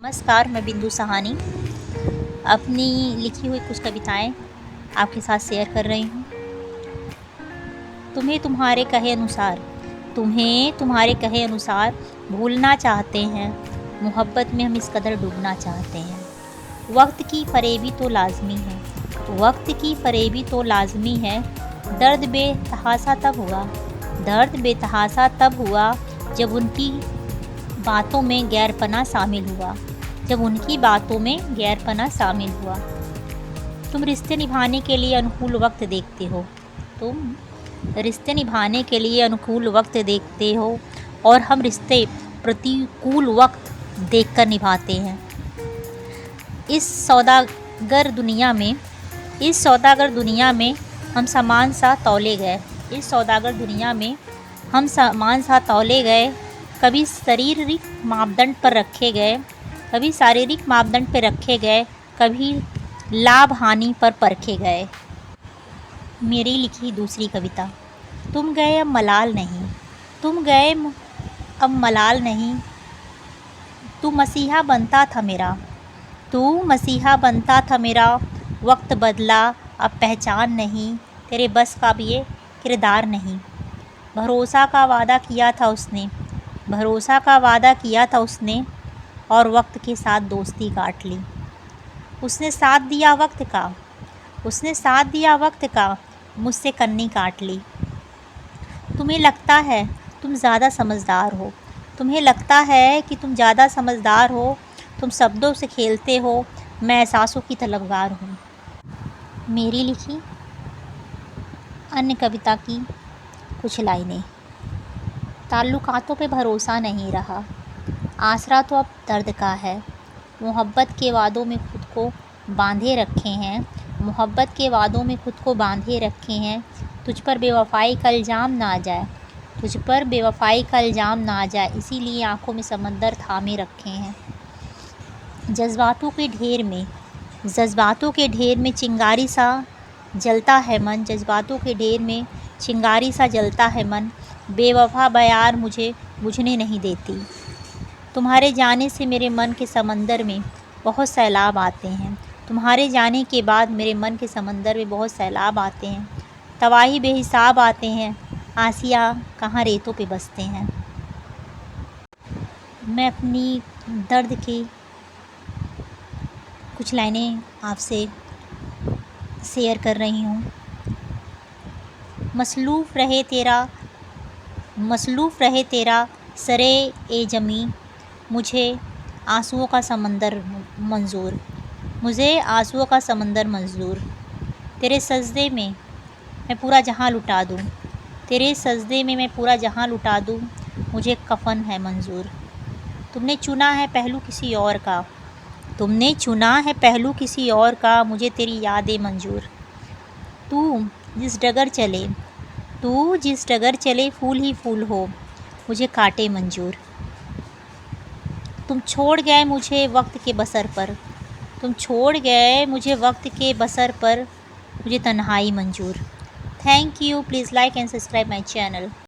नमस्कार, मैं बिंदु सहानी अपनी लिखी हुई कुछ कविताएं आपके साथ शेयर कर रही हूँ। तुम्हें तुम्हारे कहे अनुसार भूलना चाहते हैं, मोहब्बत में हम इस कदर डूबना चाहते हैं। वक्त की फरेबी तो लाजमी है। दर्द बेतहासा तब हुआ जब उनकी बातों में गैरपना शामिल हुआ। तुम रिश्ते निभाने के लिए अनुकूल वक्त देखते हो और हम रिश्ते प्रतिकूल वक्त देखकर निभाते हैं। इस सौदागर दुनिया में हम सामान सा तौले गए, कभी शारीरिक मापदंड पर रखे गए, कभी लाभ हानि पर परखे गए। मेरी लिखी दूसरी कविता। तुम गए अब मलाल नहीं, तू मसीहा बनता था मेरा, वक्त बदला अब पहचान नहीं, तेरे बस का भी ये किरदार नहीं। भरोसा का वादा किया था उसने और वक्त के साथ दोस्ती काट ली। उसने साथ दिया वक्त का मुझसे कन्नी काट ली। तुम्हें लगता है तुम ज़्यादा समझदार हो, तुम शब्दों से खेलते हो, मैं एहसासों की तलबगार हूँ। मेरी लिखी अन्य कविता की कुछ लाइनें। ताल्लुकातों पे भरोसा नहीं रहा, आसरा तो अब दर्द का है। मोहब्बत के वादों में खुद को बांधे रखे हैं। तुझ पर बेवफाई का इल्ज़ाम ना आ जाए, इसीलिए आंखों में समंदर थामे रखे हैं। जज्बातों के ढेर में चिंगारी सा जलता है मन, बेवफा बयार मुझे बुझने नहीं देती। तुम्हारे जाने से मेरे मन के समंदर में बहुत सैलाब आते हैं। तुम्हारे जाने के बाद मेरे मन के समंदर में बहुत सैलाब आते हैं। तबाही बेहिसाब आते हैं, आसिया कहाँ रेतों पे बसते हैं। मैं अपनी दर्द की कुछ लाइनें आपसे शेयर कर रही हूँ। मसलूफ़ रहे तेरा सरे ए जमी, मुझे आंसुओं का समंदर मंजूर। तेरे सजदे में मैं पूरा जहां लुटा दूं, मुझे कफन है मंजूर। तुमने चुना है पहलू किसी और का, मुझे तेरी यादें मंजूर। तू जिस डगर चले फूल ही फूल हो, मुझे कांटे मंजूर। तुम छोड़ गए मुझे वक्त के बसर पर, मुझे तन्हाई मंजूर। Thank you. Please like and subscribe my channel.